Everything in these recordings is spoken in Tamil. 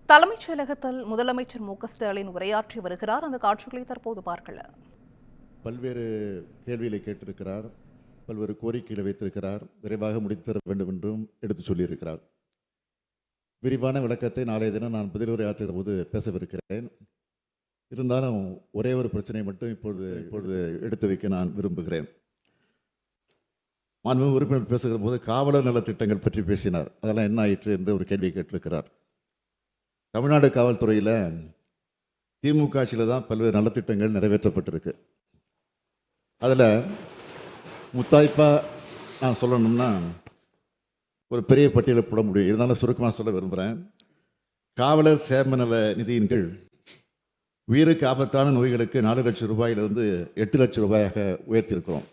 தலைமைச் செயலகத்தில் முதலமைச்சர் ஸ்டாலின் உரையாற்றி வருகிறார். அந்த காட்சிகளை தற்போது பார்க்கலாம். பல்வேறு கேள்விகளை கேட்டிருக்கிறார், பல்வேறு கோரிக்கைகளை வைத்திருக்கிறார், விரைவாக முடித்து தர வேண்டும் என்றும் எடுத்து சொல்லியிருக்கிறார். விரிவான விளக்கத்தை நாளைய தினம் நான் பதிலுரை ஆற்றுகிற போது பேசவிருக்கிறேன். இருந்தாலும் ஒரே ஒரு பிரச்சனை மட்டும் இப்பொழுது எடுத்து வைக்க நான் விரும்புகிறேன். மாண்புமிகு உறுப்பினர் பேசுகிற போது காவலர் நலத்திட்டங்கள் பற்றி பேசினார். அதெல்லாம் என்ன ஆயிற்று என்று ஒரு கேள்வியை கேட்டிருக்கிறார். தமிழ்நாடு காவல்துறையில் திமுக ஆட்சியில் தான் பல்வேறு நலத்திட்டங்கள் நிறைவேற்றப்பட்டிருக்கு. அதில் முத்தாய்ப்பாக நான் சொல்லணும்னா ஒரு பெரிய பட்டியலை போட முடியும். இருந்தாலும் சுருக்கமாக சொல்ல விரும்புகிறேன். காவலர் சேம நல நிதியின் கீழ் உயிருக்கு ஆபத்தான நோய்களுக்கு 4 லட்சம் ரூபாயிலிருந்து 8 லட்சம் ரூபாயாக உயர்த்தியிருக்கிறோம்.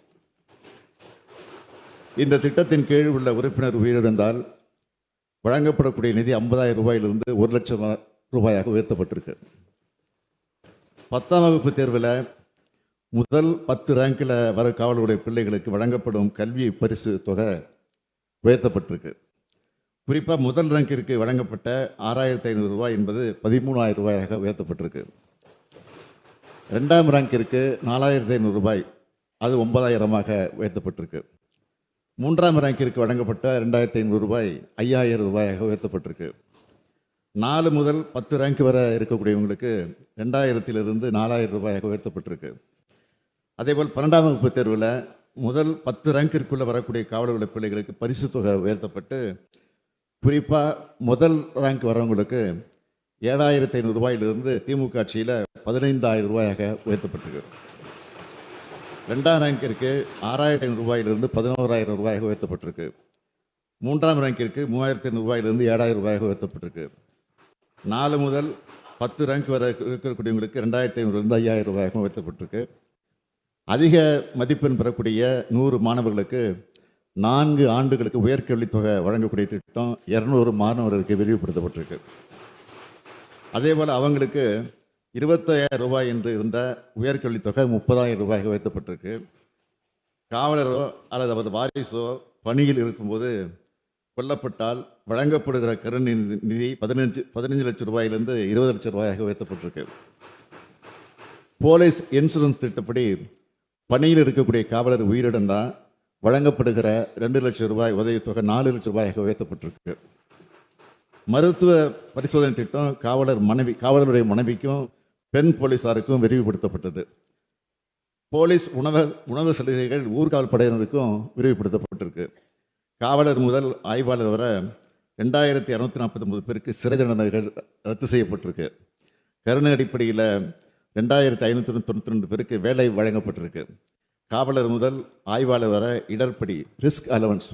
இந்த திட்டத்தின் கீழ் உள்ள உறுப்பினர் உயிரிழந்தால் வழங்கப்படக்கூடிய நிதி 50,000 ரூபாயிலிருந்து 1 லட்சம் ரூபாயாக உயர்த்தப்பட்டிருக்கு. 10ஆம் வகுப்பு தேர்வில் முதல் 10 ரேங்கில் வர காவலருடைய பிள்ளைகளுக்கு வழங்கப்படும் கல்வி பரிசு தொகை உயர்த்தப்பட்டிருக்கு. குறிப்பாக முதல் ரேங்கிற்கு வழங்கப்பட்ட 6,500 ரூபாய் என்பது 13,000 ரூபாயாக உயர்த்தப்பட்டிருக்கு. 2ஆம் ரேங்கிற்கு 4,500 ரூபாய், அது 9,000ஆக உயர்த்தப்பட்டிருக்கு. 3ஆம் ரேங்கிற்கு வழங்கப்பட்ட 2,500 ரூபாய் 5,000 ரூபாயாக உயர்த்தப்பட்டிருக்கு. 4 முதல் 10 ரேங்க் வரை இருக்கக்கூடியவங்களுக்கு 2,000 4,000 ரூபாயாக உயர்த்தப்பட்டிருக்கு. அதேபோல் 12ஆம் வகுப்பு தேர்வில் முதல் 10 ரேங்கிற்குள்ளே வரக்கூடிய காவலர்களுடைய பிள்ளைகளுக்கு பரிசு தொகை உயர்த்தப்பட்டு குறிப்பாக முதல் ரேங்க் வரவங்களுக்கு 7,500 ரூபாயிலிருந்து திமுக ஆட்சியில் 15,000 ரூபாயாக உயர்த்தப்பட்டிருக்கு. 2ஆம் ரேங்கிற்கு 6,500 ரூபாயிலிருந்து 11,000 ரூபாயாக உயர்த்தப்பட்டிருக்கு. 3ஆம் ரேங்கிற்கு 3,500 ரூபாயிலிருந்து 7,000 ரூபாயாக உயர்த்தப்பட்டிருக்கு. 4 முதல் 10 ரேங்க் வரை இருக்கக்கூடியவங்களுக்கு 2,500 5,000 ரூபாயாக உயர்த்தப்பட்டிருக்கு. அதிக மதிப்பெண் பெறக்கூடிய 100 மாணவர்களுக்கு 4 ஆண்டுகளுக்கு உயர்கல்வித் தொகை வழங்கக்கூடிய திட்டம் 200 மாணவர்களுக்கு விரிவுபடுத்தப்பட்டிருக்கு. அதேபோல் அவங்களுக்கு 25,000 ரூபாய் என்று இருந்த உயர்கல்வித் தொகை 30,000 ரூபாய்க்கு உயர்த்தப்பட்டிருக்கு. காவலரோ அல்லது அவரது வாரிசோ பணியில் இருக்கும்போது கொல்லப்பட்டால் வழங்கப்படுகிற கருணை நிதி 15 லட்சம் ரூபாயிலிருந்து 20 லட்சம் ரூபாயாக உயர்த்தப்பட்டிருக்கு. போலீஸ் இன்சூரன்ஸ் திட்டப்படி பணியில் இருக்கக்கூடிய காவலர் உயிரிழந்தால் வழங்கப்படுகிற 2 லட்சம் ரூபாய் உதவித்தொகை 4 லட்சம் ரூபாயாக உயர்த்தப்பட்டிருக்கு. மருத்துவ பரிசோதனை திட்டம் காவலருடைய மனைவிக்கும் பெண் போலீஸாருக்கும் விரிவுபடுத்தப்பட்டது. போலீஸ் உணவு சலுகைகள் ஊர்காவல் படையினருக்கும் விரிவுபடுத்தப்பட்டிருக்கு. காவலர் முதல் ஆய்வாளர் வரை 2,249 பேருக்கு சிறை தண்டனைகள் ரத்து செய்யப்பட்டிருக்கு. கருணை அடிப்படையில் 2,592 பேருக்கு வேலை வழங்கப்பட்டிருக்கு. காவலர் முதல் ஆய்வாளர் வரை இடர்படி ரிஸ்க் அலவன்ஸ்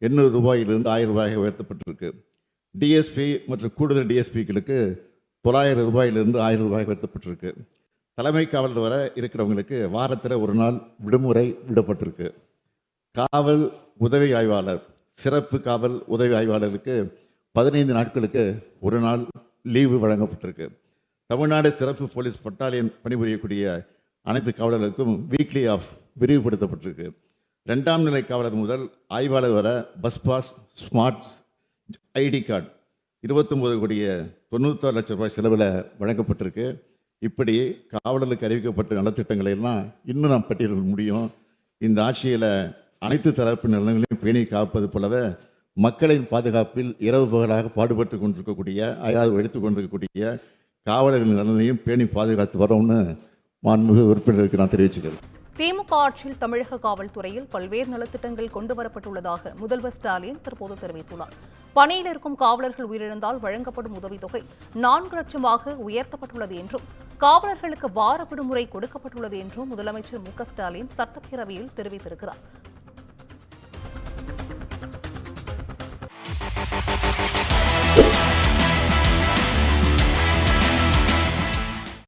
800 ரூபாயிலிருந்து 1,000 ரூபாயாக உயர்த்தப்பட்டிருக்கு. டிஎஸ்பி மற்றும் கூடுதல் டிஎஸ்பிகளுக்கு 900 ரூபாயிலிருந்து 1,000 ரூபாய் உயர்த்தப்பட்டிருக்கு. தலைமை காவலர் வரை இருக்கிறவங்களுக்கு வாரத்தில் 1 நாள் விடுமுறை விடப்பட்டிருக்கு. காவல் உதவி ஆய்வாளர், சிறப்பு காவல் உதவி ஆய்வாளருக்கு 15 நாட்களுக்கு 1 நாள் லீவு வழங்கப்பட்டிருக்கு. தமிழ்நாடு சிறப்பு போலீஸ் பட்டாலியன் பணிபுரியக்கூடிய அனைத்து காவலர்களுக்கும் வீக்லி ஆஃப் விரிவுபடுத்தப்பட்டிருக்கு. 2ஆம் நிலை காவலர் முதல் ஆய்வாளர் வர bus pass, smart ID card 29 கோடியே 96 லட்சம் ரூபாய் செலவில் வழங்கப்பட்டிருக்கு. இப்படி காவலர்களுக்கு அறிவிக்கப்பட்ட நலத்திட்டங்களை எல்லாம் இன்னும் நாம் பட்டியலிட முடியும். இந்த ஆட்சியில் அனைத்து தரப்பு நலன்களையும் பேணி காப்பது போலவே மக்களின் பாதுகாப்பில் இரவு பகலாக பாடுபட்டு கொண்டிருக்கக்கூடிய எடுத்துக்கொண்டிருக்கக்கூடிய காவலர்களின் நலனையும் பேணி பாதுகாத்து வரோம்னு மாண்புமிகு உறுப்பினருக்கு நான் தெரிவிச்சுக்கிறேன். திமுக ஆட்சியில் தமிழக காவல்துறையில் பல்வேறு நலத்திட்டங்கள் கொண்டுவரப்பட்டுள்ளதாக முதல்வர் ஸ்டாலின் தற்போது தெரிவித்துள்ளார். பணியில் இருக்கும் காவலர்கள் உயிரிழந்தால் வழங்கப்படும் உதவித்தொகை 4 லட்சமாக உயர்த்தப்பட்டுள்ளது என்றும் காவலர்களுக்கு வார விடுமுறை கொடுக்கப்பட்டுள்ளது என்றும் முதலமைச்சர் ஸ்டாலின் சட்டப்பேரவையில் தெரிவித்திருக்கிறார்.